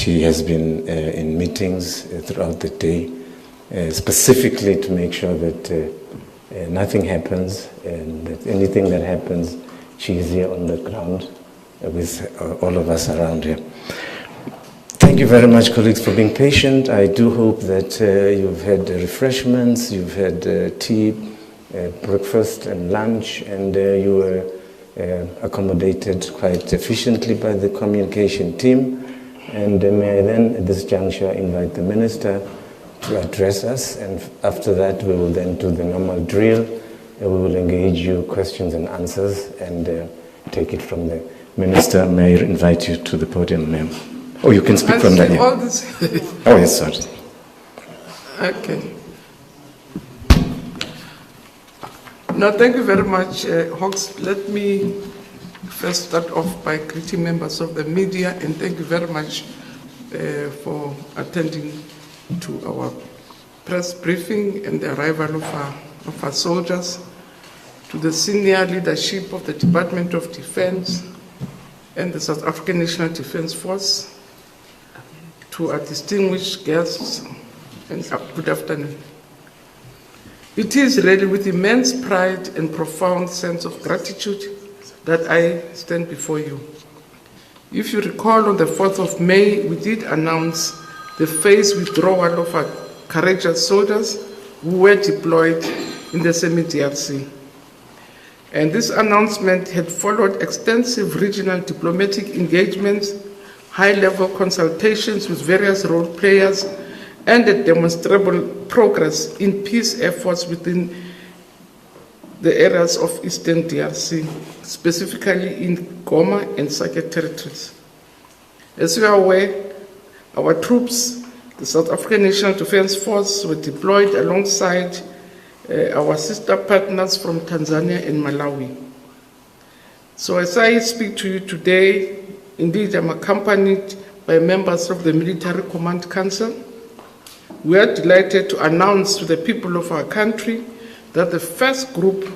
She has been in meetings throughout the day, specifically to make sure that nothing happens, and that anything that happens, she is here on the ground with all of us around here. Thank you very much, colleagues, for being patient. I do hope that you've had refreshments, you've had tea, breakfast and lunch, and you were accommodated quite efficiently by the communication team. And may I then, at this juncture, invite the Minister to address us, and after that we will then do the normal drill. We will engage you questions and answers and take it from there. Minister, may I invite you to the podium, ma'am? Oh, you can speak from there. Oh, yes, sorry. Okay. No, thank you very much, Hawks. Let me first start off by greeting members of the media, and thank you very much for attending to our press briefing and the arrival of our soldiers, to the senior leadership of the Department of Defense and the South African National Defense Force, to our distinguished guests, and good afternoon. It is really with immense pride and profound sense of gratitude that I stand before you. If you recall, on the 4th of May, we did announce the phased withdrawal of our courageous soldiers who were deployed in the DRC. And this announcement had followed extensive regional diplomatic engagements, high-level consultations with various role players, and a demonstrable progress in peace efforts within the areas of Eastern DRC, specifically in Goma and Sake territories. As you are aware, our troops, the South African National Defense Force, were deployed alongside our sister partners from Tanzania and Malawi. So as I speak to you today, indeed I'm accompanied by members of the Military Command Council. We are delighted to announce to the people of our country that the first group,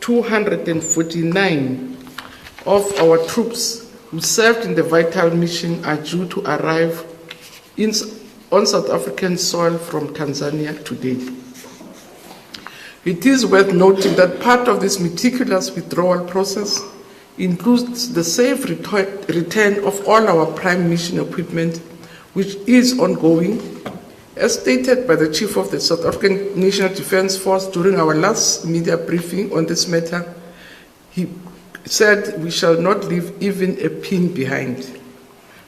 249 of our troops who served in the vital mission, are due to arrive on South African soil from Tanzania today. It is worth noting that part of this meticulous withdrawal process includes the safe return of all our prime mission equipment, which is ongoing. As stated by the Chief of the South African National Defense Force during our last media briefing on this matter, he said we shall not leave even a pin behind.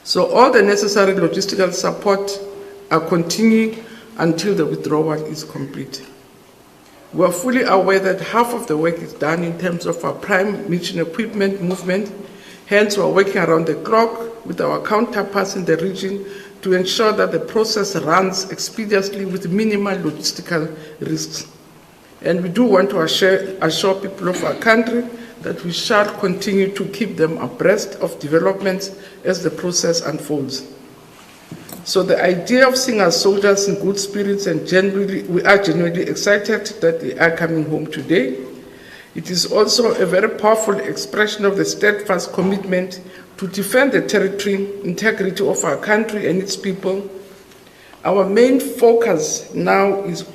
So all the necessary logistical support are continuing until the withdrawal is complete. We are fully aware that half of the work is done in terms of our prime mission equipment movement. Hence, we are working around the clock with our counterparts in the region to ensure that the process runs expeditiously with minimal logistical risks. And we do want to assure people of our country that we shall continue to keep them abreast of developments as the process unfolds. So the idea of seeing our soldiers in good spirits, and we are genuinely excited that they are coming home today. It is also a very powerful expression of the steadfast commitment to defend the territory integrity of our country and its people. Our main focus now is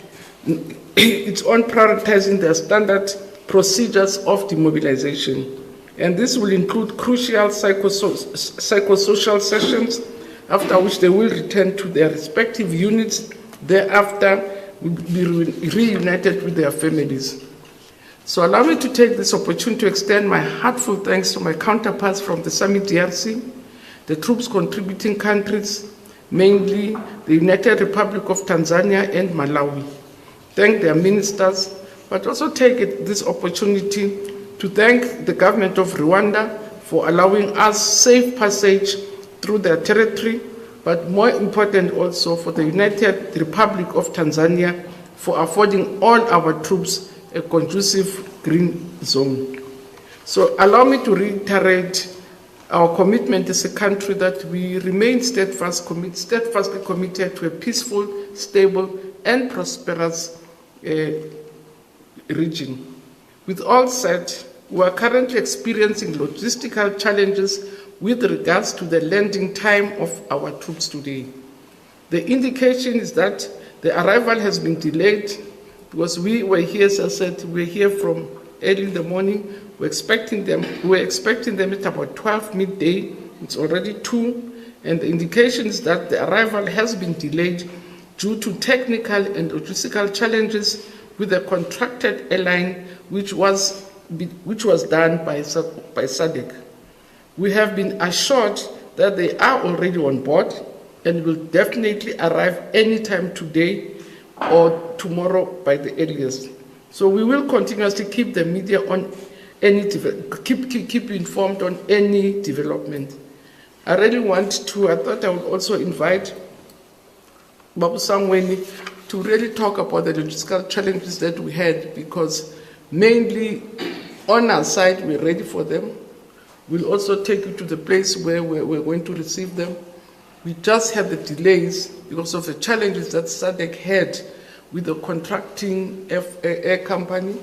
it's on prioritizing the standard procedures of demobilization. And this will include crucial psychosocial sessions, after which they will return to their respective units. Thereafter, will be reunited with their families. So allow me to take this opportunity to extend my heartfelt thanks to my counterparts from the DRC, the troops contributing countries, mainly the United Republic of Tanzania and Malawi. Thank their ministers, but also take this opportunity to thank the government of Rwanda for allowing us safe passage through their territory, but more important also for the United Republic of Tanzania for affording all our troops a conducive green zone. So allow me to reiterate our commitment as a country that we remain steadfastly committed to a peaceful, stable, and prosperous region. With all said, we are currently experiencing logistical challenges with regards to the landing time of our troops today. The indication is that the arrival has been delayed because we were here, as I said, we were here from early in the morning. We're expecting them at about 12 midday. It's already 2, and the indication is that the arrival has been delayed due to technical and logistical challenges with the contracted airline, which was done by SADC. We have been assured that they are already on board and will definitely arrive anytime today or tomorrow by the earliest. So we will continuously keep the media on any keep informed on any development. I thought I would also invite Babu Sangweni to really talk about the logistical challenges that we had, because mainly on our side we're ready for them. We'll also take you to the place where we're going to receive them. We just had the delays because of the challenges that SADC had with the contracting air company.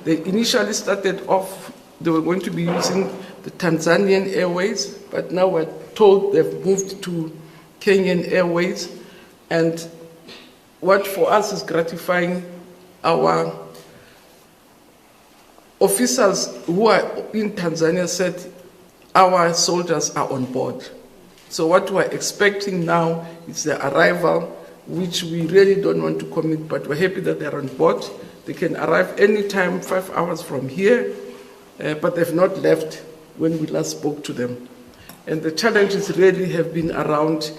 They initially started off, they were going to be using the Tanzanian Airways, but now we're told they've moved to Kenyan Airways. And what for us is gratifying, our officers who are in Tanzania said our soldiers are on board. So what we're expecting now is the arrival, which we really don't want to commit, but we're happy that they're on board. They can arrive anytime, 5 hours from here, but they've not left when we last spoke to them. And the challenges really have been around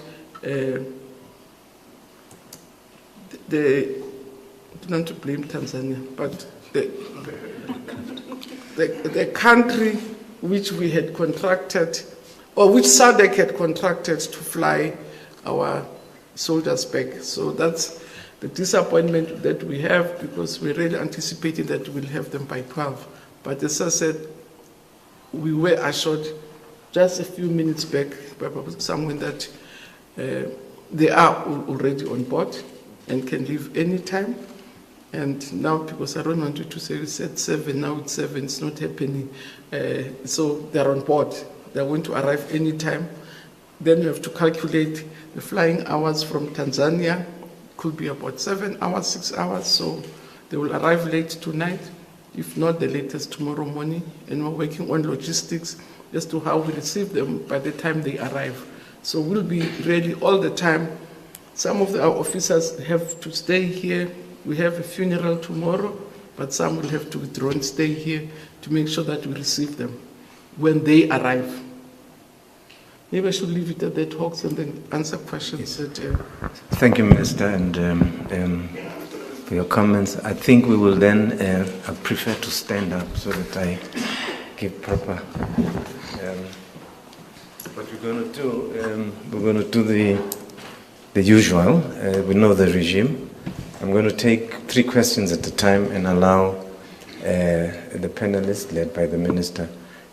not to blame Tanzania, but the country which we had contracted, or which SADC had contracted to fly our soldiers back. So that's the disappointment that we have, because we're really anticipating that we'll have them by 12. But as I said, we were assured just a few minutes back by someone that they are already on board and can leave anytime. And now, because I don't want you to say, you said 7, now it's 7, it's not happening. So they're on board. They're going to arrive anytime. Then you have to calculate the flying hours from Tanzania. Could be about 7 hours, 6 hours. So they will arrive late tonight, if not the latest tomorrow morning. And we're working on logistics as to how we receive them by the time they arrive. So we'll be ready all the time. Some of our officers have to stay here. We have a funeral tomorrow, but some will have to withdraw and stay here to make sure that we receive them when they arrive. Maybe I should leave it at that, Hawks, and then answer questions. Thank you, Minister, and for your comments. I think we will then, I prefer to stand up so that I give proper. What we're going to do, the usual. We know the regime. I'm going to take 3 questions at a time and allow the panelists, led by the Minister,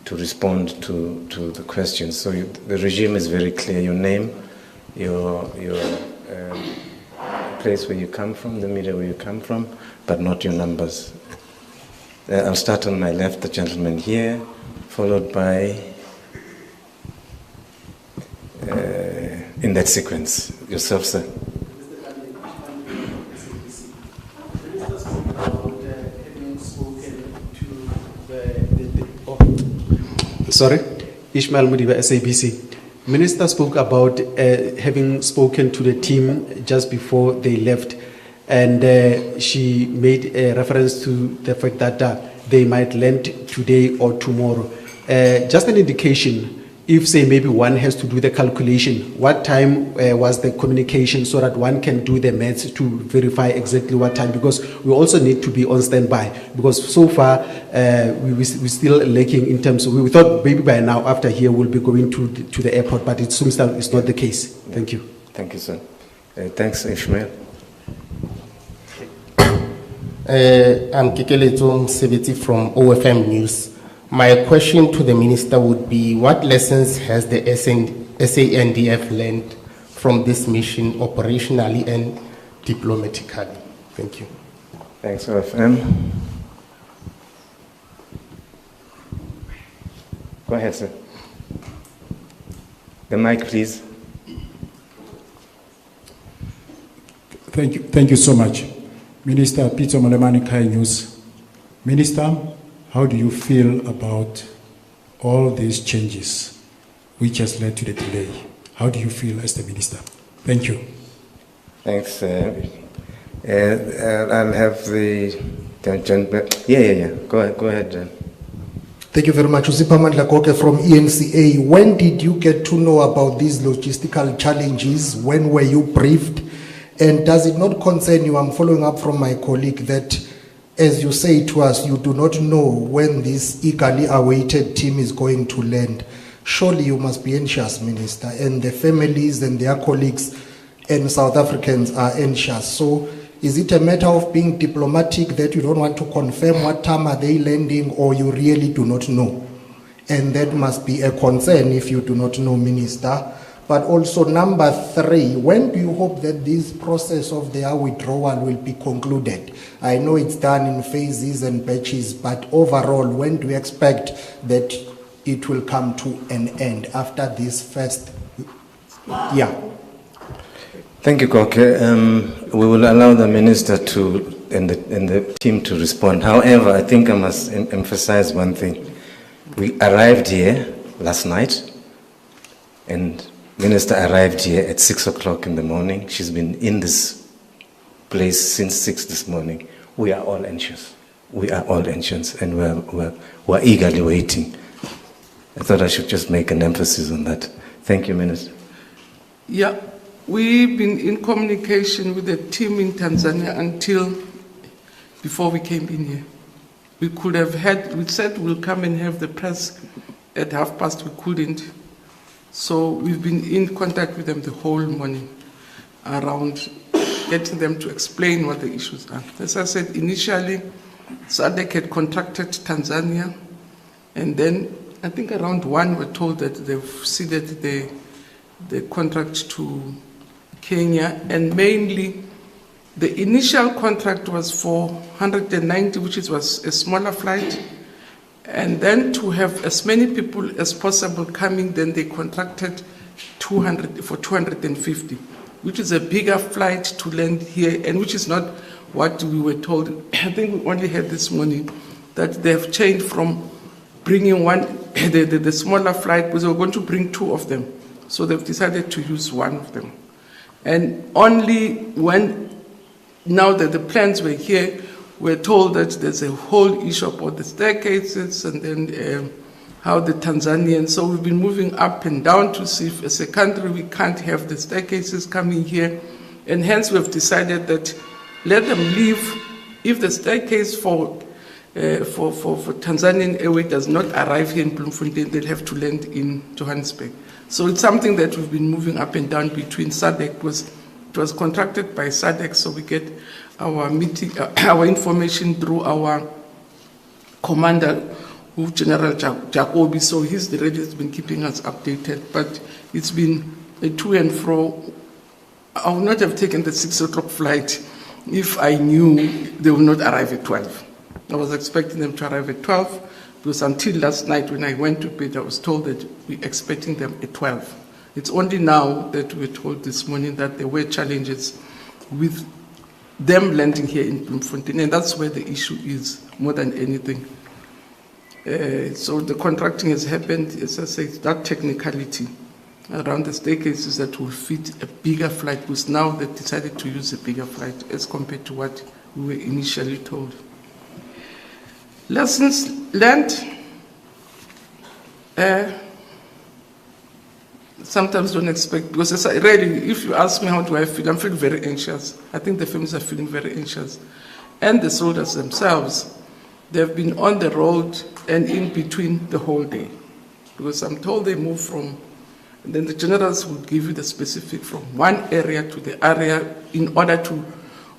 to respond to the questions. So the regime is very clear: your name, your place where you come from, the media where you come from, but not your numbers. I'll start on my left, the gentleman here, followed by, in that sequence, yourself, sir. Sorry, Ishmael Mudiba, SABC. Minister spoke about having spoken to the team just before they left, and she made a reference to the fact that they might land today or tomorrow. Just an indication, if say maybe one has to do the calculation, what time was the communication, so that one can do the maths to verify exactly what time, because we also need to be on standby, because so far we're still lacking in terms of, we thought maybe by now after here we'll be going to the airport, but it seems that it's not the case. Thank you. Thank you, sir. Thanks, Ishmael. I'm Kikeleto Sebeti from OFM News. My question to the Minister would be, what lessons has the SANDF learned from this mission operationally and diplomatically? Thank you. Thanks, OFM. Go ahead, sir. The mic, please. Thank you so much. Minister Peter Molemani, Kai News. Minister, how do you feel about all these changes which has led to the delay? How do you feel as the minister? Thank you. Thanks. I'll have the gentleman. Yeah. Go ahead, John. Thank you very much. Usipamandla Koke from ENCA. When did you get to know about these logistical challenges? When were you briefed? And does it not concern you, I'm following up from my colleague, that as you say to us, you do not know when this eagerly awaited team is going to land? Surely you must be anxious, Minister, and the families and their colleagues and South Africans are anxious. So is it a matter of being diplomatic that you don't want to confirm what time are they landing, or you really do not know? And that must be a concern if you do not know, Minister. But also, number 3, when do you hope that this process of their withdrawal will be concluded? I know it's done in phases and batches, but overall, when do you expect that it will come to an end after this first year? Thank you, Koke. We will allow the minister and the team to respond. However, I think I must emphasize one thing. We arrived here last night, and Minister arrived here at 6 o'clock in the morning. She's been in this place since 6 this morning. We are all anxious. And we're eagerly waiting. I thought I should just make an emphasis on that. Thank you, Minister. Yeah, we've been in communication with the team in Tanzania until before we came in here. We could have we said we'll come and have the press at past. We couldn't. So we've been in contact with them the whole morning around getting them to explain what the issues are. As I said, initially, SADC had contacted Tanzania, and then I think around 1 were told that they've ceded the contract to Kenya, and mainly the initial contract was for 190, which was a smaller flight, and then to have as many people as possible coming, then they contracted 200 for 250, which is a bigger flight to land here, and which is not what we were told. I think we only heard this morning that they have changed from bringing the smaller flight, because they were going to bring 2 of them. So they've decided to use 1 of them. And only when, now that the plans were here, we're told that there's a whole issue about the staircases, and then how the Tanzanians, so we've been moving up and down to see if as a country we can't have the staircases coming here, and hence we've decided that let them leave. If the staircase for Tanzanian Airways does not arrive here in Bloemfontein, they'll have to land in Johannesburg. So it's something that we've been moving up and down between SADC, it was contracted by SADC, so we get our meeting, our information through our commander, who General Jacobi, so he's the radio has been keeping us updated, but it's been a to and fro. I would not have taken the 6 o'clock flight if I knew they would not arrive at 12. I was expecting them to arrive at 12, because until last night when I went to bed, I was told that we're expecting them at 12. It's only now that we're told this morning that there were challenges with them landing here in Bloemfontein, and that's where the issue is more than anything. So the contracting has happened, as I say, that technicality around the staircases that will fit a bigger flight, because now they decided to use a bigger flight as compared to what we were initially told. Lessons learned. Sometimes don't expect, because really, if you ask me how do I feel, I'm feeling very anxious. I think the families are feeling very anxious. And the soldiers themselves, they've been on the road and in between the whole day. Because I'm told they move from, and then the generals will give you the specific from one area to the area in order to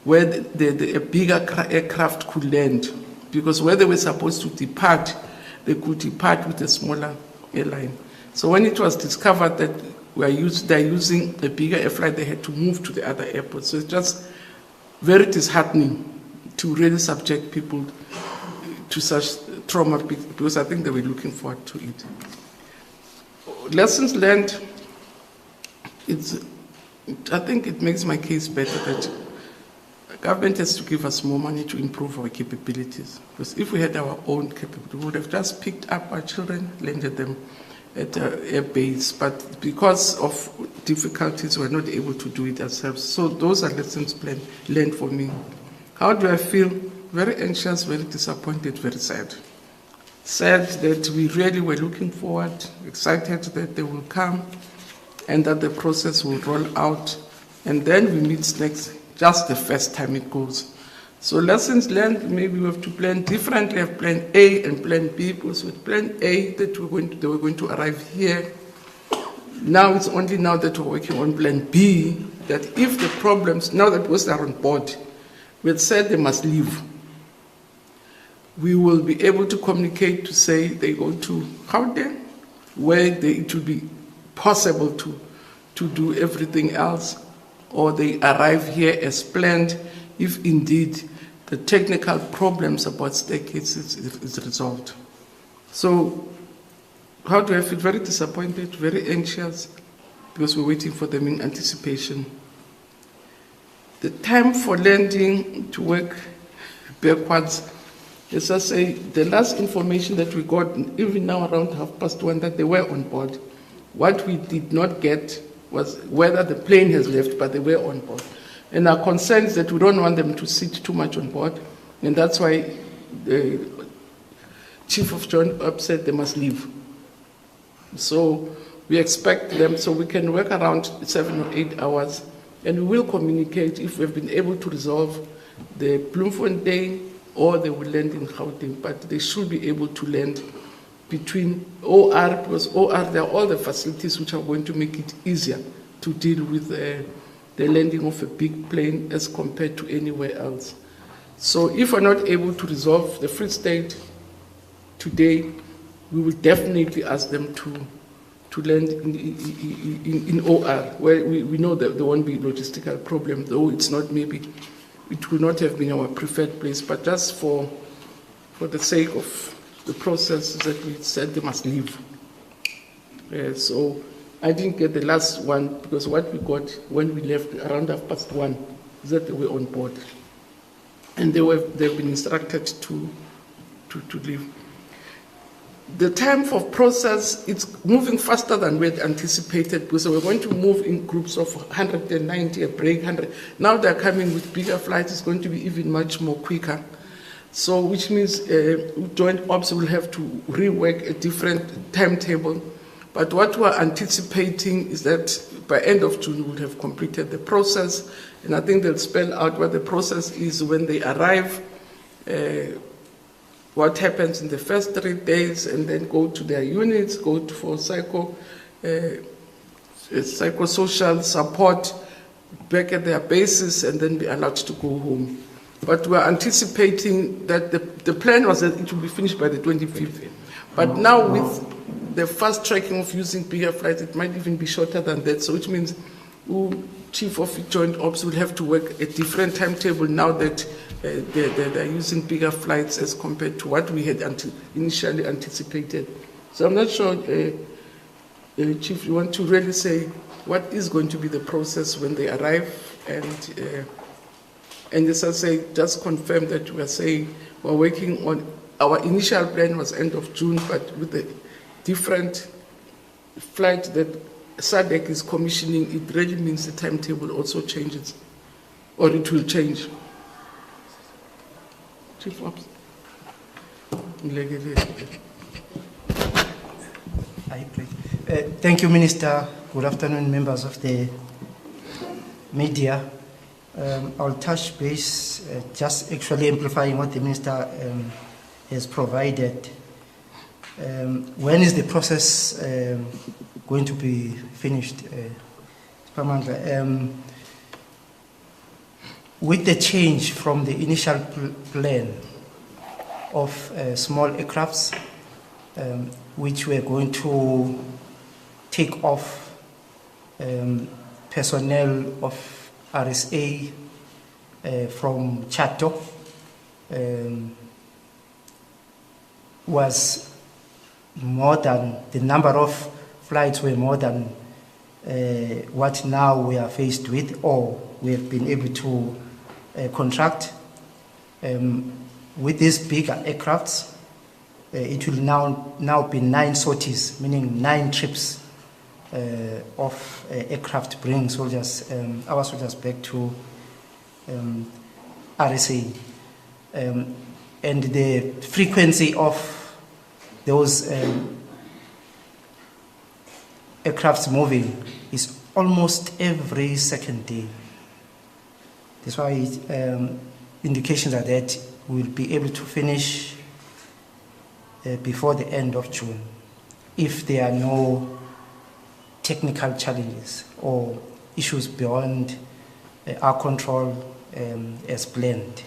where a bigger aircraft could land. Because where they were supposed to depart, they could depart with a smaller airline. So when it was discovered that they're using a bigger air flight, they had to move to the other airport. So it's just very disheartening to really subject people to such trauma, because I think they were looking forward to it. Lessons learned, I think it makes my case better that government has to give us more money to improve our capabilities. Because if we had our own capability, we would have just picked up our children, landed them at the air base. But because of difficulties, we're not able to do it ourselves. So those are lessons learned for me. How do I feel? Very anxious, very disappointed, very sad. Sad that we really were looking forward, excited that they will come and that the process will roll out. And then we meet next, just the first time it goes. So lessons learned, maybe we have to plan differently. Have plan A and plan B. Because with plan A, that they were going to arrive here. Now it's only now that we're working on plan B, that if the problems, now that those are on board, we had said they must leave. We will be able to communicate to say they go to Gauteng, where it will be possible to do everything else, or they arrive here as planned if indeed the technical problems about staircases is resolved. So how do I feel? Very disappointed, very anxious, because we're waiting for them in anticipation. The time for landing to work backwards, as I say, the last information that we got, even now around 1:30, that they were on board. What we did not get was whether the plane has left, but they were on board. And our concern is that we don't want them to sit too much on board, and that's why the Chief of Joint Ops said they must leave. So we expect them, so we can work around 7 or 8 hours, and we will communicate if we've been able to resolve the Bloemfontein, or they will land in Gauteng, but they should be able to land between OR, because OR, there are all the facilities which are going to make it easier to deal with the landing of a big plane as compared to anywhere else. So if we're not able to resolve the Free State today, we will definitely ask them to land in OR, where we know that there won't be logistical problem, though it's not maybe, it will not have been our preferred place, but just for the sake of the process that we said they must leave. So I didn't get the last one, because what we got when we left around 1:30 is that they were on board. And they've been instructed to leave. The time for process, it's moving faster than we had anticipated, because we're going to move in groups of 190, a break, 100. Now they're coming with bigger flights, it's going to be even much more quicker. So, which means Joint Ops will have to rework a different timetable. But what we're anticipating is that by end of June, we'll have completed the process. And I think they'll spell out what the process is when they arrive, what happens in the first 3 days, and then go to their units, go for psychosocial support back at their bases, and then be allowed to go home. But we're anticipating that the plan was that it will be finished by the 25th. But now with the fast tracking of using bigger flights, it might even be shorter than that. So which means Chief of Joint Ops will have to work a different timetable now that they're using bigger flights as compared to what we had initially anticipated. So I'm not sure, Chief, you want to really say what is going to be the process when they arrive, and as I say, just confirm that we are saying we're working on, our initial plan was end of June, but with the different flight that SADC is commissioning, it really means the timetable also changes, or it will change. Chief Ops. Thank you, Minister. Good afternoon, members of the media. I'll touch base, just actually amplifying what the Minister has provided. When is the process going to be finished? With the change from the initial plan of small aircrafts, which we're going to take off personnel of RSA from Chato, was more than, the number of flights were more than what now we are faced with, or we have been able to contract with these bigger aircrafts. It will now be 9 sorties, meaning 9 trips of aircraft bringing soldiers, our soldiers back to RSA. And the frequency of those aircrafts moving is almost every second day. That's why indications are that we will be able to finish before the end of June if there are no technical challenges or issues beyond our control as planned.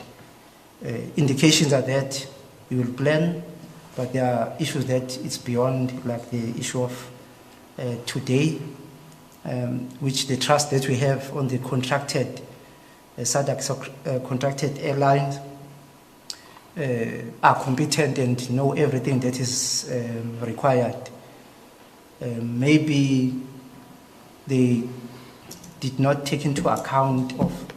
Indications are that we will plan, but there are issues that it's beyond, like the issue of today, which the trust that we have on the contracted SADC contracted airlines are competent and know everything that is required. Maybe they did not take into account of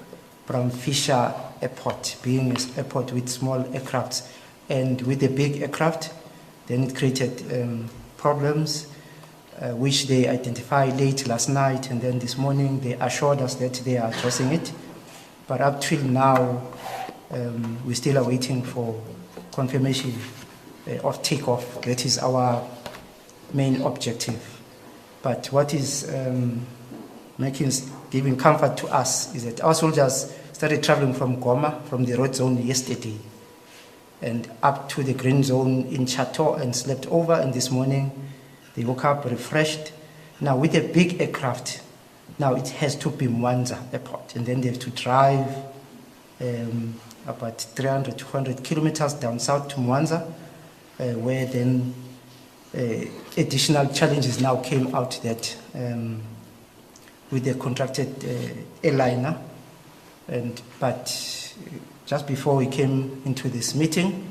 Bram Fisher Airport being an airport with small aircrafts, and with the big aircraft, then it created problems, which they identified late last night, and then this morning they assured us that they are addressing it. But up till now, we still are waiting for confirmation of takeoff. That is our main objective. But what is giving comfort to us is that our soldiers started traveling from Goma, from the red zone yesterday, and up to the green zone in Chateau and slept over. And this morning, they woke up refreshed. Now, with a big aircraft, now it has to be Mwanza Airport, and then they have to drive about 300 to 400 kilometers down south to Mwanza, where then additional challenges now came out that with the contracted airliner. But just before we came into this meeting,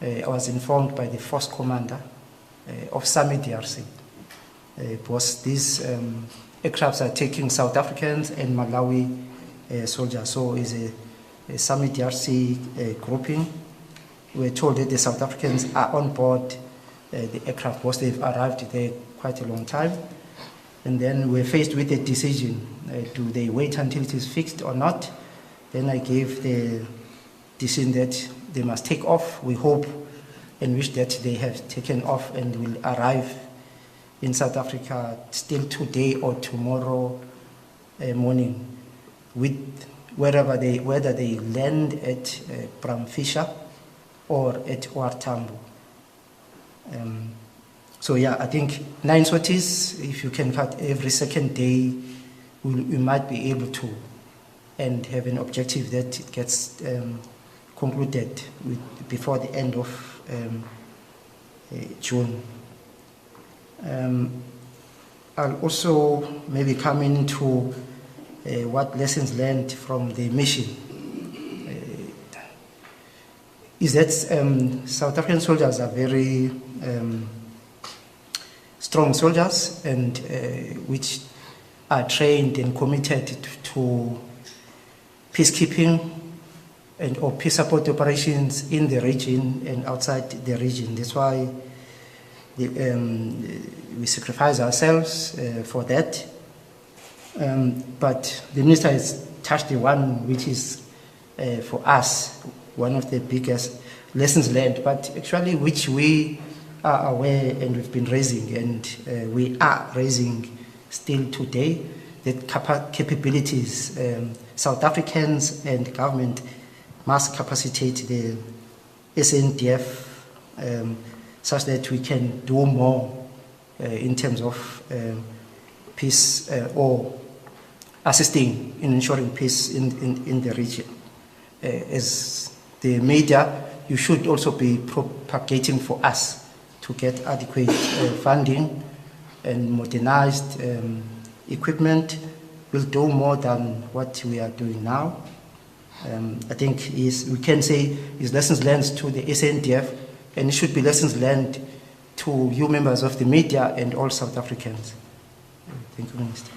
I was informed by the force commander of SAMI DRC, because these aircrafts are taking South Africans and Malawi soldiers. So it's a SAMI DRC grouping. We're told that the South Africans are on board the aircraft because they've arrived there quite a long time. And then we're faced with a decision. Do they wait until it is fixed or not? Then I gave the decision that they must take off. We hope and wish that they have taken off and will arrive in South Africa still today or tomorrow morning, with whether they land at Bram Fisher or at OR Tambo. So yeah, I think 9 sorties, if you can cut every second day, we might be able to, and have an objective that it gets concluded before the end of June. I'll also maybe come into what lessons learned from the mission. Is that South African soldiers are very strong soldiers, and which are trained and committed to peacekeeping or peace support operations in the region and outside the region. That's why we sacrifice ourselves for that. But the minister has touched the one which is for us one of the biggest lessons learned, but actually which we are aware and we've been raising, and we are raising still today, that capabilities South Africans and government must capacitate the SANDF such that we can do more in terms of peace or assisting in ensuring peace in the region. As the media, you should also be propagating for us to get adequate funding and modernized equipment. Will do more than what we are doing now. I think we can say is lessons learned to the SANDF, and it should be lessons learned to you members of the media and all South Africans. Thank you, Minister.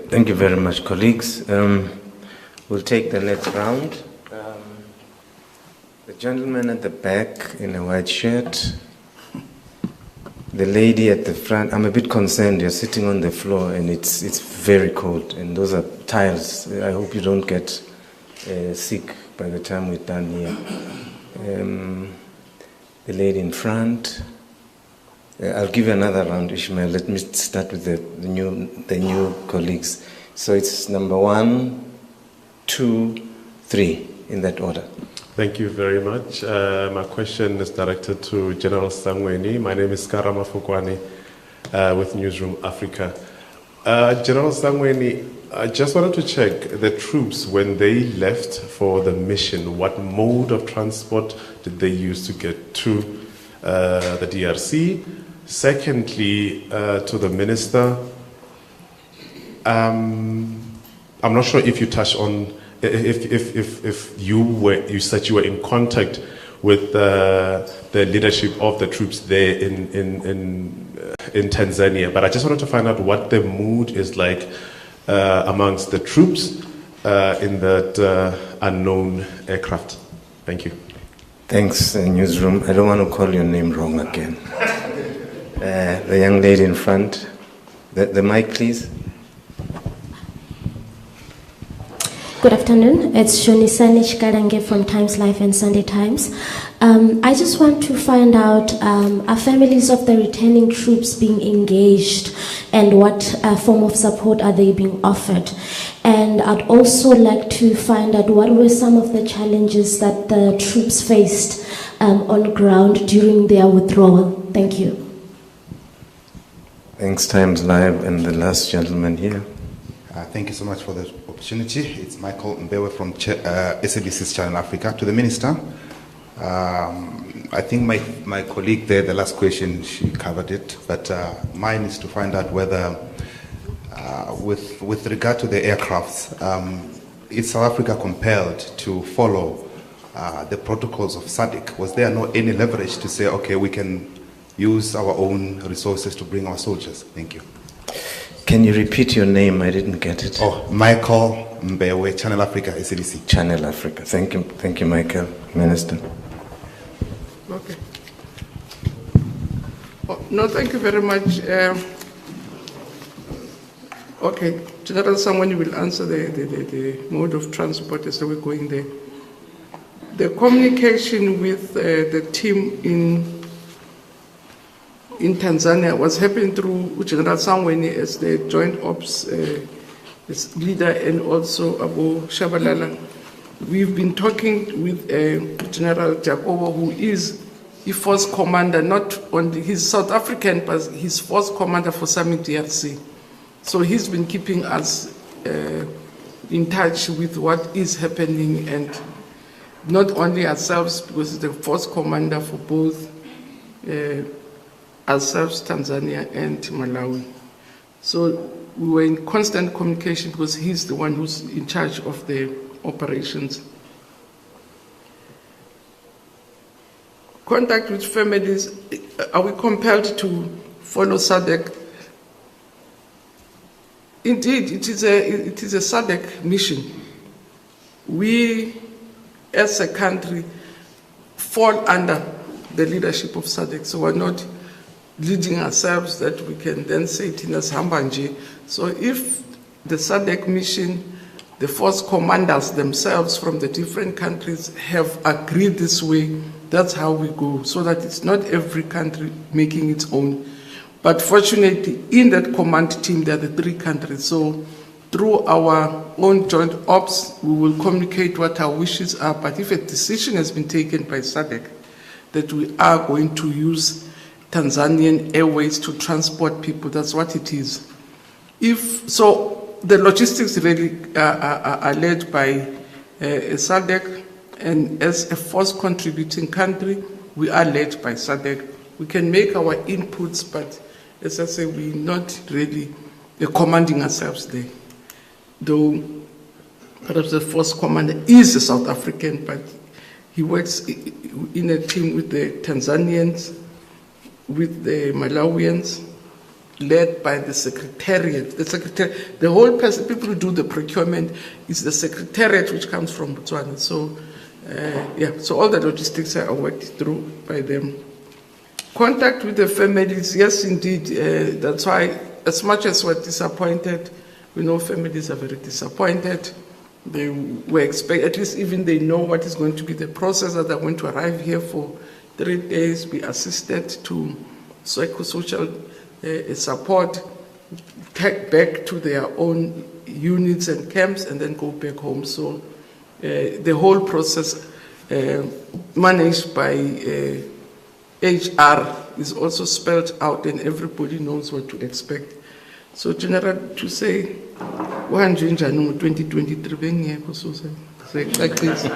Thank you very much, colleagues. We'll take the next round. The gentleman at the back in a white shirt. The lady at the front. I'm a bit concerned. You're sitting on the floor and it's very cold. And those are tiles. I hope you don't get sick by the time we're done here. The lady in front. I'll give you another round, Ishmael. Let me start with the new colleagues. So it's number 1, 2, 3, in that order. Thank you very much. My question is directed to General Sangweni. My name is Karama Fukwani with Newsroom Africa. General Sangweni, I just wanted to check the troops, when they left for the mission, what mode of transport did they use to get to the DRC? Secondly, to the Minister, I'm not sure if you touched on if you said you were in contact with the leadership of the troops there in Tanzania, but I just wanted to find out what the mood is like amongst the troops in that unknown aircraft. Thank you. Thanks, Newsroom. I don't want to call your name wrong again. The young lady in front. The mic, please. Good afternoon. It's Shonisani Shikarange from Times Life and Sunday Times. I just want to find out, are families of the returning troops being engaged, and what form of support are they being offered? And I'd also like to find out what were some of the challenges that the troops faced on ground during their withdrawal. Thank you. Thanks, Times Live, and the last gentleman here. Thank you so much for the opportunity. It's Michael Mbewe from SABC's Channel Africa. To the Minister, I think my colleague there, the last question, she covered it, but mine is to find out whether, with regard to the aircrafts, is South Africa compelled to follow the protocols of SADC? Was there any leverage to say, okay, we can use our own resources to bring our soldiers? Thank you. Can you repeat your name? I didn't get it. Oh, Michael Mbewe, Channel Africa, SABC. Channel Africa. Thank you, Michael. Minister. Okay. Oh, no, thank you very much. Okay, General, someone will answer the mode of transport as we're going there. The communication with the team in Tanzania was happening through General Sangweni as the Joint Ops leader, and also Abu Shabalala. We've been talking with General Jacobo, who is a force commander, not only, he's South African, but he's force commander for Summit DRC. So he's been keeping us in touch with what is happening, and not only ourselves, because he's the force commander for both ourselves, Tanzania and Malawi. So we were in constant communication because he's the one who's in charge of the operations. Contact with families, are we compelled to follow SADC? Indeed, it is a SADC mission. We, as a country, fall under the leadership of SADC, so we're not leading ourselves that we can then say Tinas Hambanje. So if the SADC mission, the force commanders themselves from the different countries have agreed this way, that's how we go, so that it's not every country making its own. But fortunately, in that command team, there are the 3 countries. So through our own joint ops, we will communicate what our wishes are. But if a decision has been taken by SADC that we are going to use Tanzanian Airways to transport people, that's what it is. So the logistics really are led by SADC, and as a force contributing country, we are led by SADC. We can make our inputs, but as I say, we're not really commanding ourselves there. Though perhaps the force commander is a South African, but he works in a team with the Tanzanians, with the Malawians, led by the secretariat. The whole person, people who do the procurement, is the secretariat which comes from Botswana. So, so all the logistics are worked through by them. Contact with the families, yes, indeed. That's why, as much as we're disappointed, we know families are very disappointed. They were at least even they know what is going to be the process, that they're going to arrive here for 3 days, be assisted to psychosocial support, take back to their own units and camps, and then go back home. So the whole process managed by HR is also spelled out, and everybody knows what to expect. So, General, to say, 2023, like this.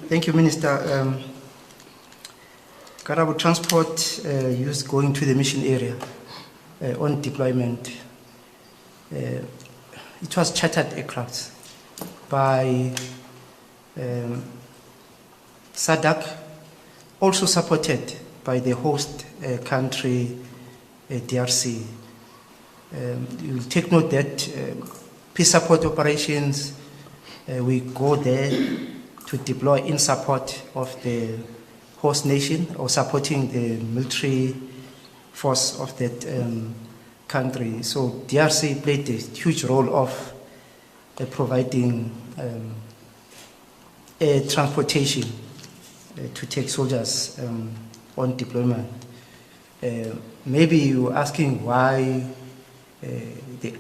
Thank you, Minister. Karabo Transport used going to the mission area on deployment. It was chartered aircraft by SADC, also supported by the host country, DRC. You will take note that peace support operations, we go there to deploy in support of the host nation or supporting the military force of that country. So DRC played a huge role of providing air transportation to take soldiers on deployment. Maybe you're asking why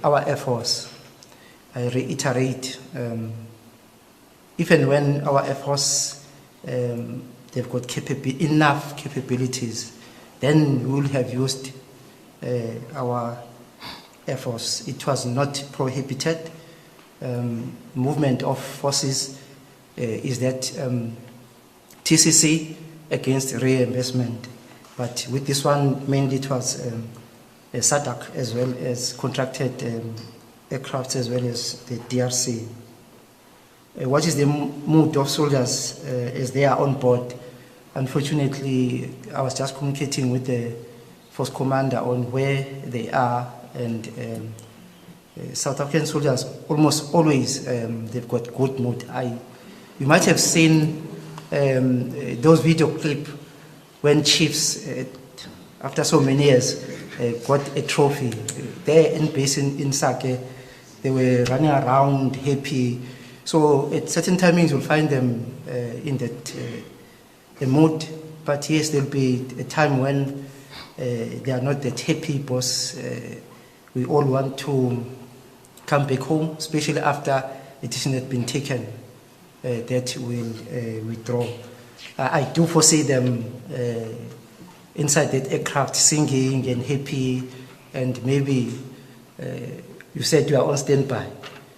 our Air Force, I reiterate, even when our Air Force, they've got enough capabilities, then we will have used our Air Force. It was not prohibited. Movement of forces is that TCC against reimbursement. But with this one, mainly it was a SADC as well as contracted aircraft as well as the DRC. What is the mood of soldiers as they are on board? Unfortunately, I was just communicating with the force commander on where they are, and South African soldiers almost always they've got good mood. You might have seen those video clips when chiefs, after so many years, got a trophy. There in base in Sake, they were running around happy. So at certain timings you'll find them in that mood. But yes, there'll be a time when they are not that happy because we all want to come back home, especially after a decision has been taken that will withdraw. I do foresee them inside that aircraft singing and happy, and maybe you said you are on standby.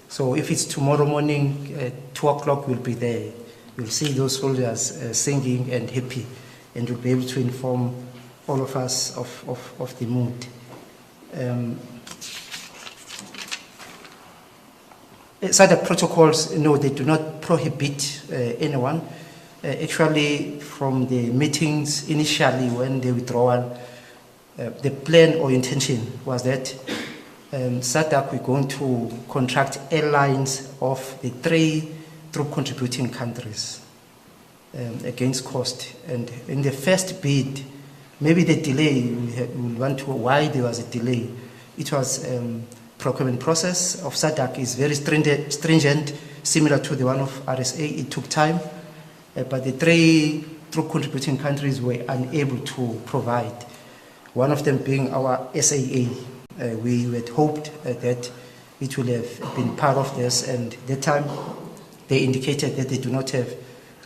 So if it's tomorrow morning, 2 o'clock, we'll be there. You'll see those soldiers singing and happy, and you'll be able to inform all of us of the mood. SADC protocols, no, they do not prohibit anyone. Actually, from the meetings initially when the withdrawal, the plan or intention was that SADC, we're going to contract airlines of the 3 troop contributing countries against cost. And in the first bid, maybe the delay, we want to know why there was a delay. It was procurement process of SADC is very stringent, similar to the one of RSA. It took time, but the 3 troop contributing countries were unable to provide. One of them being our SAA. We had hoped that it would have been part of this, and at that time they indicated that they do not have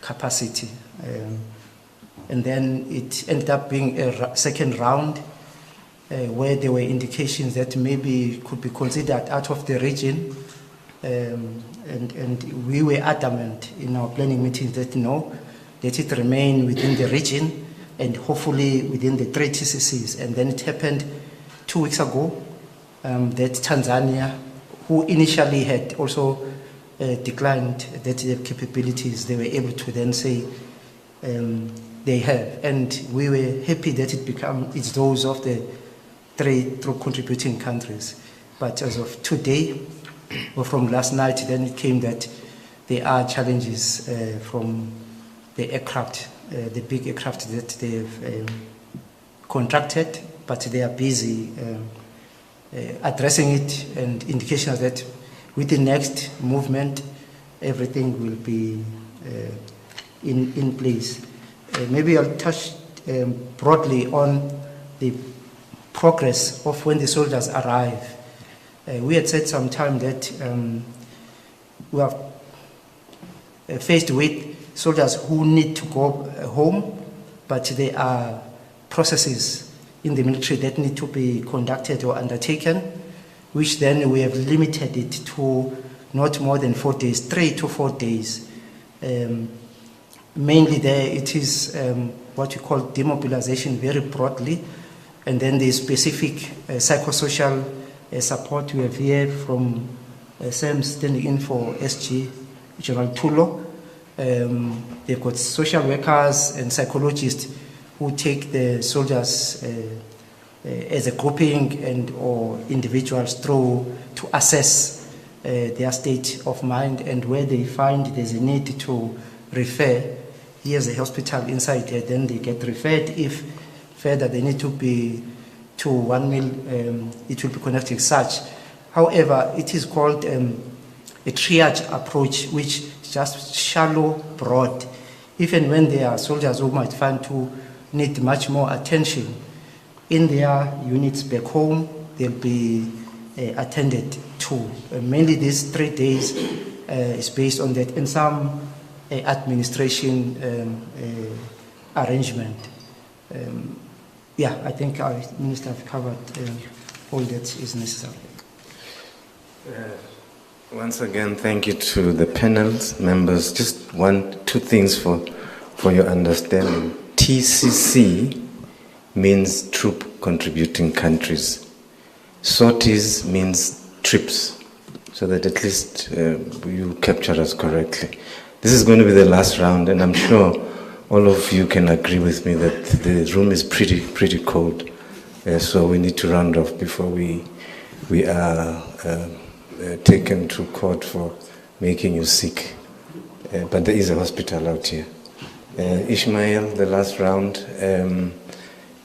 capacity. And then it ended up being a second round where there were indications that maybe it could be considered out of the region. And we were adamant in our planning meetings that no, let it remain within the region and hopefully within the 3 TCCs. And then it happened 2 weeks ago that Tanzania, who initially had also declined that their capabilities, they were able to then say they have. And we were happy that it's those of the 3 contributing countries. But as of today, or from last night, then it came that there are challenges from the aircraft, the big aircraft that they've contracted, but they are busy addressing it, and indications that with the next movement, everything will be in place. Maybe I'll touch broadly on the progress of when the soldiers arrive. We had said sometime that we are faced with soldiers who need to go home, but there are processes in the military that need to be conducted or undertaken, which then we have limited it to not more than 4 days, 3 to 4 days. Mainly there it is what we call demobilization very broadly, and then the specific psychosocial support we have here from Sam standing in for SG, General Tulo. They've got social workers and psychologists who take the soldiers as a grouping and or individuals through to assess their state of mind, and where they find there's a need to refer, here's a hospital inside there, then they get referred. If further they need to be to 1 mil, it will be connected as such. However, it is called a triage approach, which is just shallow, broad. Even when there are soldiers who might find to need much more attention in their units back home, they'll be attended to. Mainly these 3 days is based on that, and some administration arrangement. I think our minister have covered all that is necessary. Once again, thank you to the panel's members. Just 2 things for your understanding. TCC means troop contributing countries. SOTIs means trips, so that at least you capture us correctly. This is going to be the last round, and I'm sure all of you can agree with me that the room is pretty cold. So we need to round off before we are taken to court for making you sick. But there is a hospital out here. Ishmael, the last round.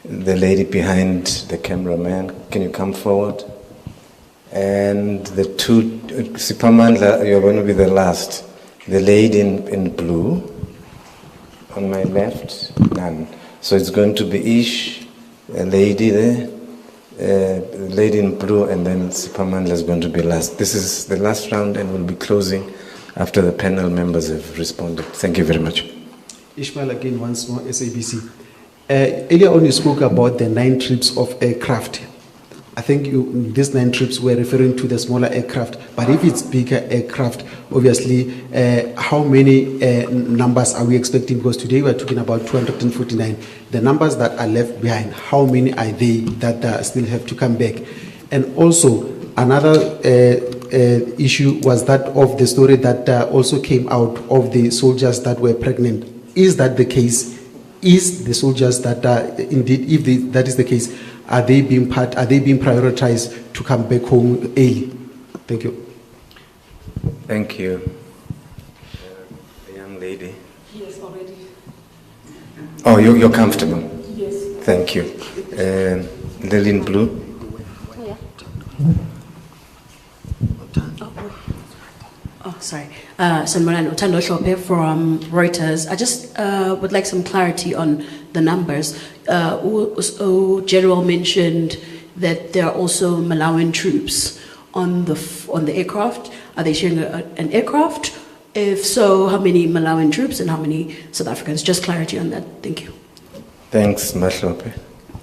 The lady behind the cameraman, can you come forward? And the 2, Sipamandla, you're going to be the last. The lady in blue, on my left, none. So it's going to be Ish, a lady there, the lady in blue, and then Sipamandla is going to be last. This is the last round, and we'll be closing after the panel members have responded. Thank you very much. Ishmael again once more, SABC. Earlier on you spoke about the 9 trips of aircraft. I think these 9 trips were referring to the smaller aircraft, but if it's bigger aircraft, obviously, how many numbers are we expecting? Because today we're talking about 249. The numbers that are left behind, how many are they that still have to come back? And also, another issue was that of the story that also came out of the soldiers that were pregnant. Is that the case? Is the soldiers that indeed, if that is the case, are they being prioritized to come back home early? Thank you. Thank you. The young lady. Yes, already. Oh, you're comfortable? Yes. Thank you. Lily in blue. Sorry. Sanmoran Utando Shope from Reuters. I just would like some clarity on the numbers. General mentioned that there are also Malawian troops on the aircraft. Are they sharing an aircraft? If so, how many Malawian troops and how many South Africans? Just clarity on that. Thank you. Thanks, Mahlope.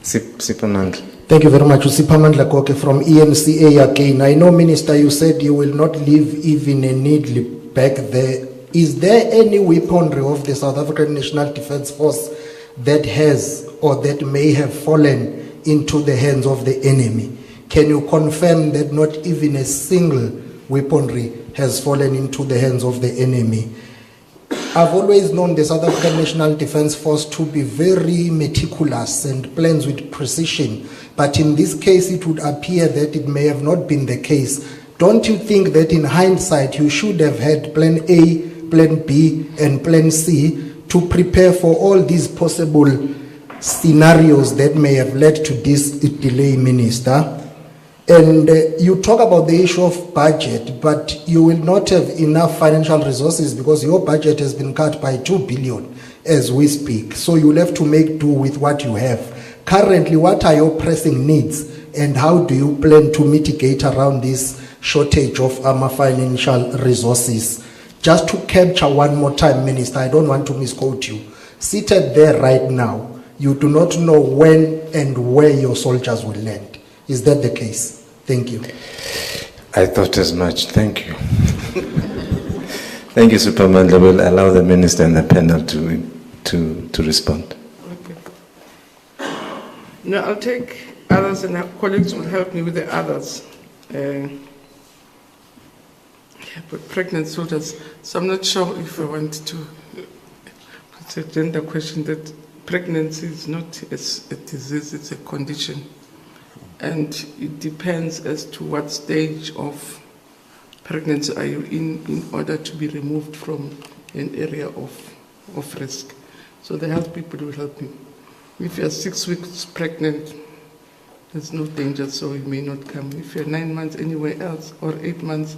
Sipamandla. Thank you very much. Usipamandla Koke from EMCA again. I know, Minister, you said you will not leave even a needle back there. Is there any weaponry of the South African National Defence Force that has or that may have fallen into the hands of the enemy? Can you confirm that not even a single weaponry has fallen into the hands of the enemy? I've always known the South African National Defence Force to be very meticulous and plans with precision. But in this case, it would appear that it may have not been the case. Don't you think that in hindsight, you should have had plan A, plan B, and plan C to prepare for all these possible scenarios that may have led to this delay, Minister? And you talk about the issue of budget, but you will not have enough financial resources because your budget has been cut by 2 billion as we speak. So you'll have to make do with what you have. Currently, what are your pressing needs and how do you plan to mitigate around this shortage of financial resources? Just to capture one more time, Minister, I don't want to misquote you. Seated there right now, you do not know when and where your soldiers will land. Is that the case? Thank you. I thought as much. Thank you. Thank you, Supermandla. We'll allow the Minister and the panel to respond. Okay. Now I'll take others and our colleagues will help me with the others. But pregnant soldiers, so I'm not sure if I want to put a gender question that pregnancy is not a disease, it's a condition. And it depends as to what stage of pregnancy are you in order to be removed from an area of risk. So the health people will help you. If you're 6 weeks pregnant, there's no danger, so you may not come. If you're 9 months anywhere else or 8 months,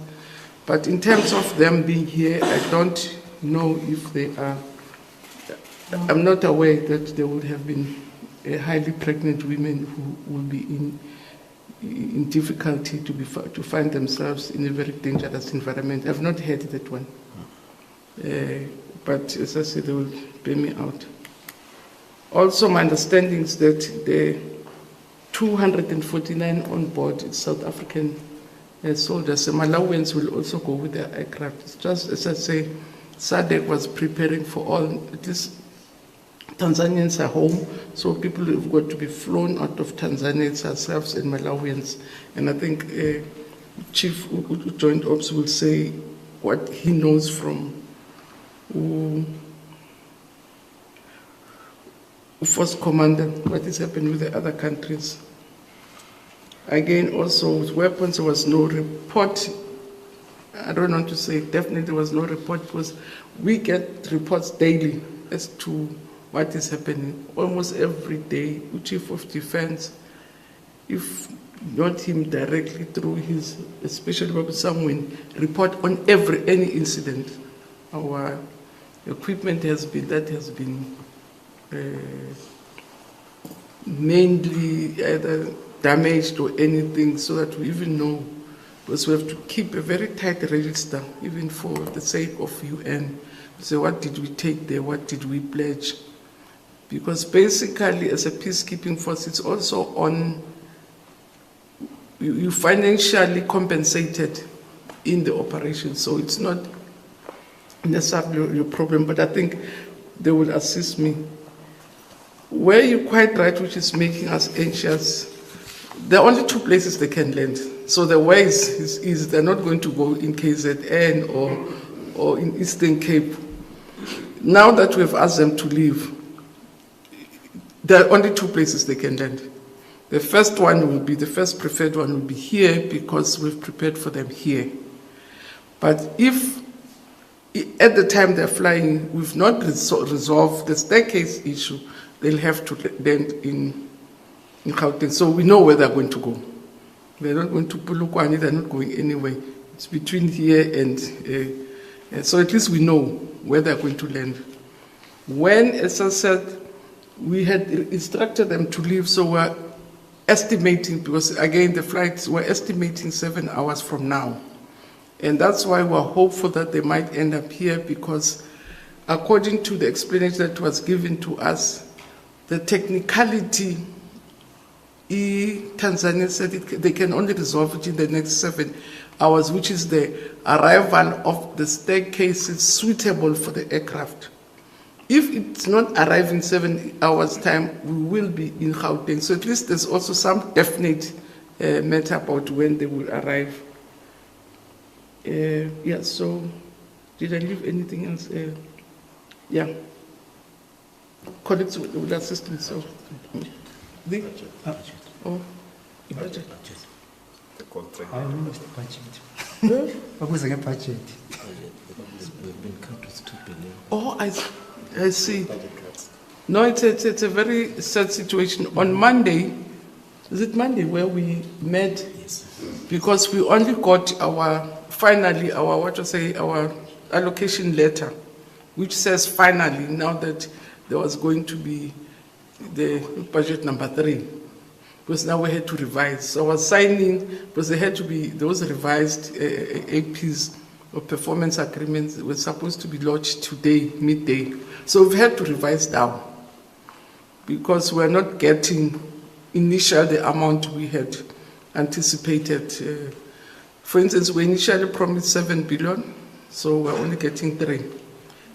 but in terms of them being here, I don't know if they are. I'm not aware that there would have been highly pregnant women who will be in difficulty to find themselves in a very dangerous environment. I've not heard that one. But as I said, they will pay me out. Also, my understanding is that the 249 on board South African soldiers, the Malawians will also go with their aircraft. It's just, as I say, SADC was preparing for all. This Tanzanians are home, so people have got to be flown out of Tanzania, it's ourselves and Malawians. And I think Chief Joint Ops will say what he knows from Force Commander, what is happening with the other countries. Again, also with weapons, there was no report. I don't want to say definitely there was no report because we get reports daily as to what is happening. Almost every day, the Chief of Defense, if not him directly through his, especially someone, report on any incident. Our equipment has been mainly either damaged or anything, so that we even know, because we have to keep a very tight register, even for the sake of UN. So what did we take there? What did we pledge? Because basically, as a peacekeeping force, it's also on, you financially compensated in the operation. So it's not necessarily your problem, but I think they will assist me. Where you're quite right, which is making us anxious, there are only 2 places they can land. So the ways is they're not going to go in KZN or in Eastern Cape. Now that we've asked them to leave, there are only 2 places they can land. The first one will be, the first preferred one will be here because we've prepared for them here. But if at the time they're flying, we've not resolved the staircase issue, they'll have to land in Gauteng. So we know where they're going to go. They're not going to Polokwane, they're not going anywhere. It's between here and, so at least we know where they're going to land. When, as I said, we had instructed them to leave, so we're estimating, because again, the flights, we're estimating 7 hours from now. And that's why we're hopeful that they might end up here, because according to the explanation that was given to us, the technicality, Tanzania said they can only resolve it in the next 7 hours, which is the arrival of the staircases suitable for the aircraft. If it's not arriving 7 hours time, we will be in Gauteng. So at least there's also some definite matter about when they will arrive. Yeah, so did I leave anything else? Yeah. Colleagues will assist me. So, the budget. I know the budget. What was the budget? Oh, I see. No, it's a very sad situation. On Monday, is it Monday where we met? Yes. Because we only got our allocation letter, which says finally now that there was going to be the budget number 3. Because now we had to revise. So I was signing, because there had to be those revised APs or performance agreements were supposed to be lodged today, midday. So we've had to revise down because we're not getting initially the amount we had anticipated. For instance, we initially promised 7 billion, so we're only getting 3.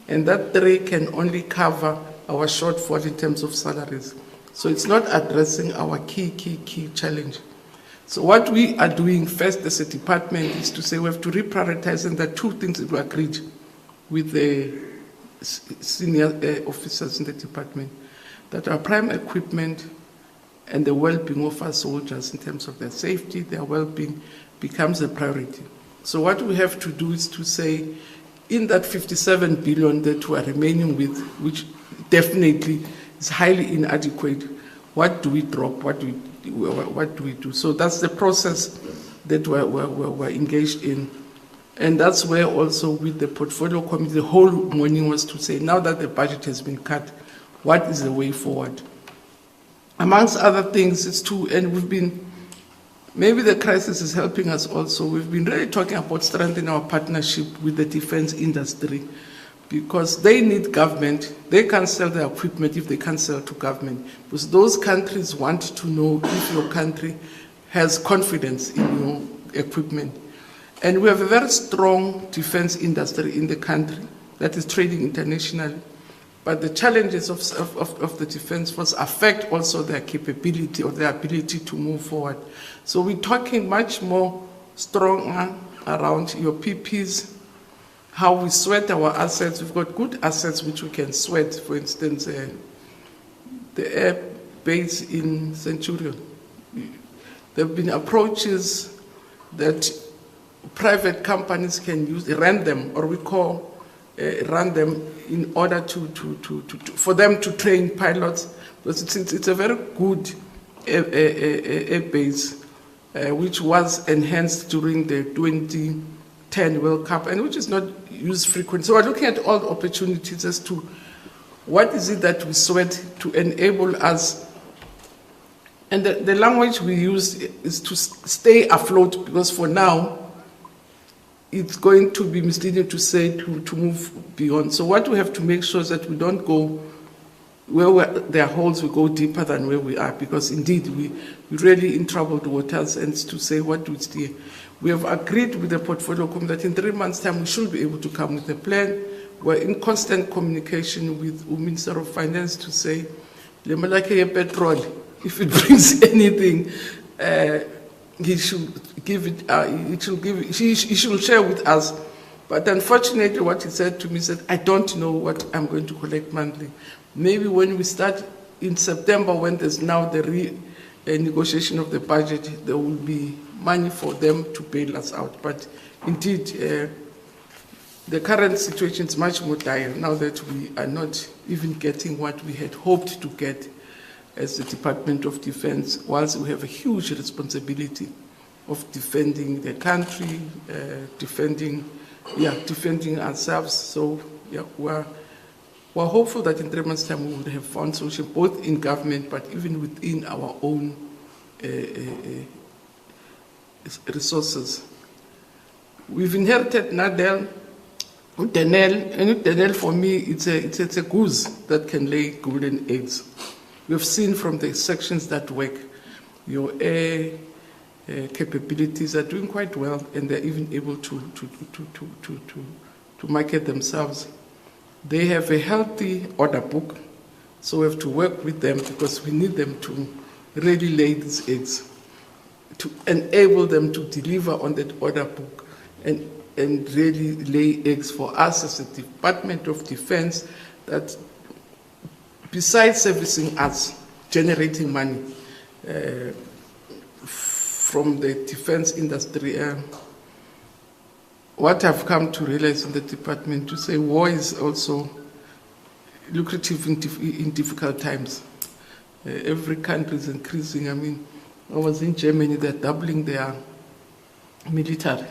And that 3 can only cover our shortfall in terms of salaries. So it's not addressing our key challenge. So what we are doing first as a department is to say we have to reprioritize, and there are 2 things that we agreed with the senior officers in the department, that our prime equipment and the well-being of our soldiers in terms of their safety, their well-being, becomes a priority. So what we have to do is to say, in that 57 billion that we are remaining with, which definitely is highly inadequate, what do we drop? What do we do? So that's the process that we're engaged in. And that's where also with the portfolio committee, the whole morning was to say, now that the budget has been cut, what is the way forward? Amongst other things, it's to, and we've been, maybe the crisis is helping us also, we've been really talking about strengthening our partnership with the defense industry, because they need government. They can't sell their equipment if they can't sell to government. Because those countries want to know if your country has confidence in your equipment. And we have a very strong defense industry in the country that is trading internationally. But the challenges of the defense force affect also their capability or their ability to move forward. So we're talking much more stronger around your PPs, how we sweat our assets. We've got good assets which we can sweat. For instance, the air base in Centurion. There have been approaches that private companies can use, run them, or we call run them in order for them to train pilots. Because it's a very good air base, which was enhanced during the 2010 World Cup, and which is not used frequently. So we're looking at all the opportunities as to what is it that we sweat to enable us. And the language we use is to stay afloat, because for now, it's going to be misleading to say to move beyond. So what we have to make sure is that we don't go where there are holes, we go deeper than where we are, because indeed we're really in troubled waters, and to say what do we steer. We have agreed with the portfolio committee that in 3 months' time we should be able to come with a plan. We're in constant communication with the Minister of Finance to say, petrol, if it brings anything, he should give it. He should share with us. But unfortunately, what he said to me said, I don't know what I'm going to collect monthly. Maybe when we start in September, when there's now the negotiation of the budget, there will be money for them to bail us out. But indeed, the current situation is much more dire now that we are not even getting what we had hoped to get as the Department of Defense, whilst we have a huge responsibility of defending the country, defending ourselves. So yeah, we're hopeful that in 3 months' time we would have found solution both in government, but even within our own resources. We've inherited Denel, and Denel for me it's a goose that can lay golden eggs. We've seen from the sections that work, your air capabilities are doing quite well, and they're even able to market themselves. They have a healthy order book, so we have to work with them because we need them to really lay these eggs, to enable them to deliver on that order book and really lay eggs for us as a Department of Defense that besides servicing us, generating money from the defense industry, what I've come to realize in the department, to say war is also lucrative in difficult times. Every country is increasing. I mean, I was in Germany, they're doubling their military.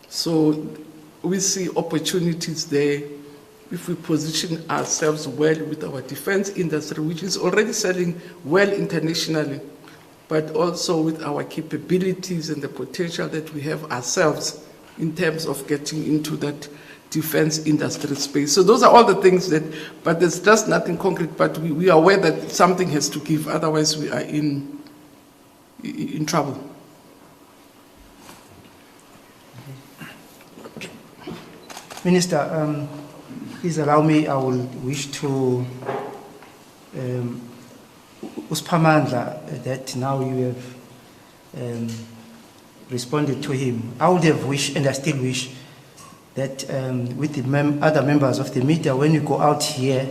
So we see opportunities there if we position ourselves well with our defense industry, which is already selling well internationally, but also with our capabilities and the potential that we have ourselves in terms of getting into that defense industry space. So those are all the things that, but there's just nothing concrete, but we are aware that something has to give, otherwise we are in trouble. Minister, please allow me, I will wish to Uspamandla, that now you have responded to him. I would have wished, and I still wish, that with the other members of the media, when you go out here,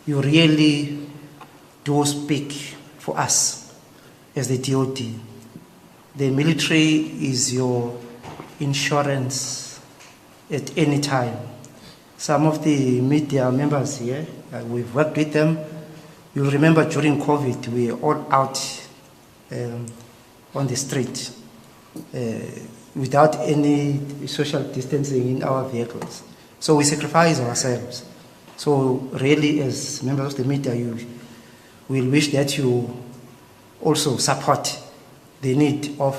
you really do speak for us as the DOD. The military is your insurance at any time. Some of the media members here, we've worked with them. You remember during COVID, we were all out on the street without any social distancing in our vehicles. So we sacrifice ourselves. So really, as members of the media, we'll wish that you also support the need of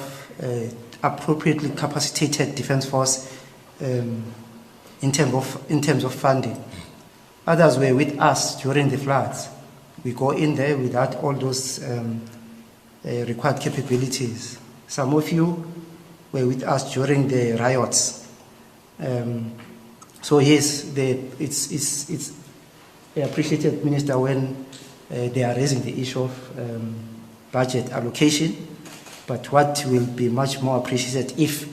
appropriately capacitated defense force in terms of funding. Others were with us during the floods. We go in there without all those required capabilities. Some of you were with us during the riots. So yes, it's appreciated, Minister, when they are raising the issue of budget allocation. But what will be much more appreciated if,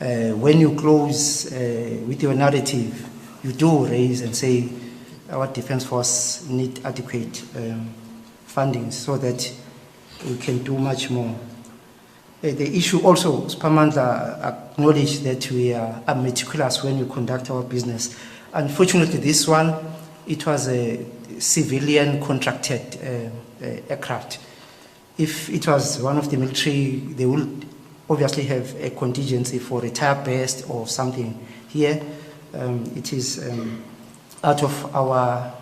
when you close with your narrative, you do raise and say our defense force need adequate funding so that we can do much more. The issue also, Spamandla acknowledged that we are meticulous when we conduct our business. Unfortunately, this one, it was a civilian contracted aircraft. If it was one of the military, they would obviously have a contingency for a tire burst or something. Here, it is out of our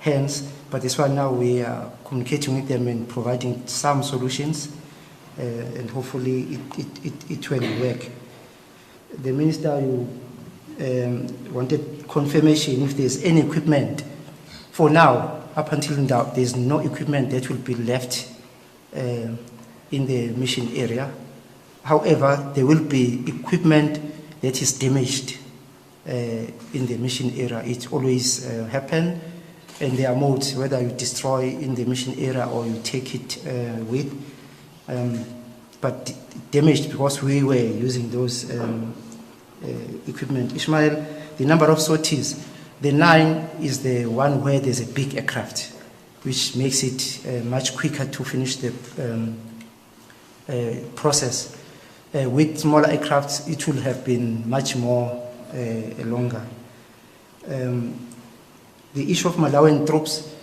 hands, but this one now we are communicating with them and providing some solutions, and hopefully it will work. The Minister, you wanted confirmation if there's any equipment. For now, up until now, there's no equipment that will be left in the mission area. However, there will be equipment that is damaged in the mission area. It always happens, and there are modes, whether you destroy in the mission area or you take it with. But damaged because we were using those equipment. Ishmael, the number of sorties, the 9 is the one where there's a big aircraft, which makes it much quicker to finish the process. With smaller aircrafts, it would have been much more longer. The issue of Malawian troops,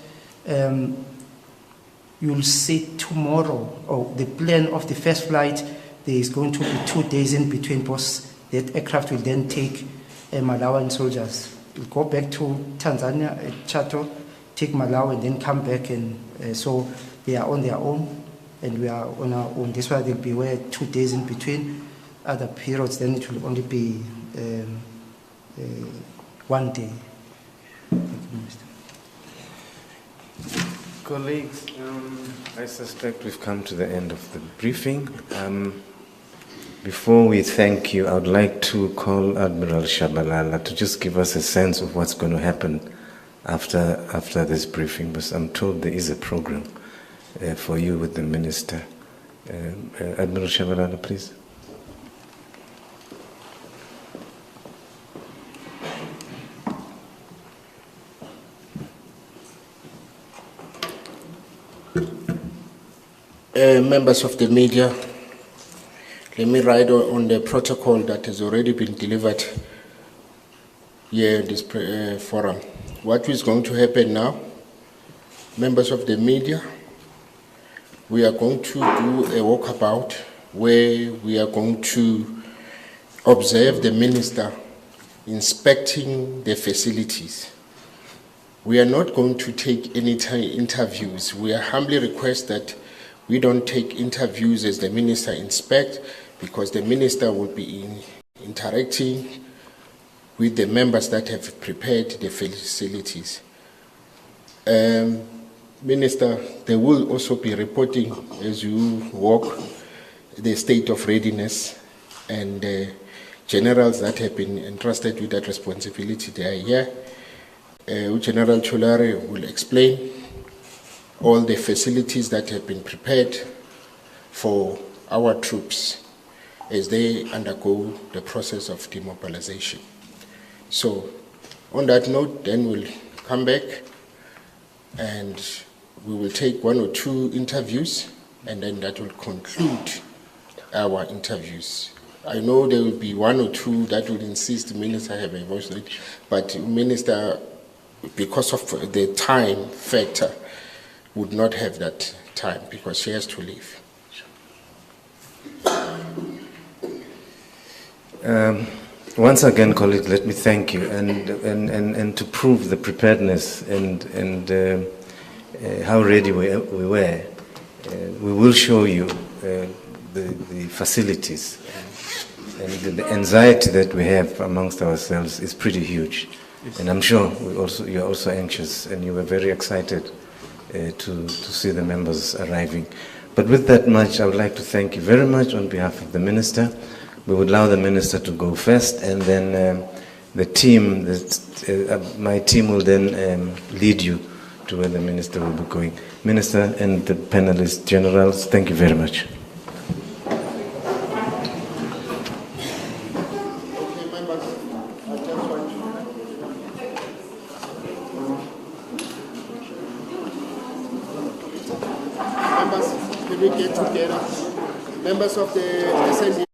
you'll see tomorrow, or the plan of the first flight, there is going to be 2 days in between, because that aircraft will then take Malawian soldiers. We'll go back to Tanzania, Chato, take Malawi, and then come back, and so they are on their own, and we are on our own. That's why they'll be 2 days in between. Other periods, then it will only be 1 day. Thank you, Minister. Colleagues, I suspect we've come to the end of the briefing. Before we thank you, I would like to call Admiral Shabalala to just give us a sense of what's going to happen after this briefing, because I'm told there is a program for you with the Minister. Admiral Shabalala, please. Members of the media, let me write on the protocol that has already been delivered here in this forum. What is going to happen now? Members of the media, we are going to do a walkabout where we are going to observe the minister inspecting the facilities. We are not going to take any interviews. We are humbly request that we don't take interviews as the minister inspects, because the minister will be interacting with the members that have prepared the facilities. Minister, they will also be reporting as you walk the state of readiness, and generals that have been entrusted with that responsibility, they are here. General Cholare will explain all the facilities that have been prepared for our troops as they undergo the process of demobilization. So, on that note, then we'll come back and we will take 1 or 2 interviews, and then that will conclude our interviews. I know there will be 1 or 2 that will insist the minister have a voice note, but minister, because of the time factor, would not have that time because she has to leave. Once again, colleagues, let me thank you, and to prove the preparedness and how ready we were, we will show you the facilities, and the anxiety that we have amongst ourselves is pretty huge. And I'm sure you're also anxious, and you were very excited to see the members arriving. But with that much, I would like to thank you very much on behalf of the Minister. We would allow the Minister to go first, and then the team, my team will then lead you to where the Minister will be going. Minister and the panelists, generals, thank you very much. Members, can we get together? Members of the SANDF.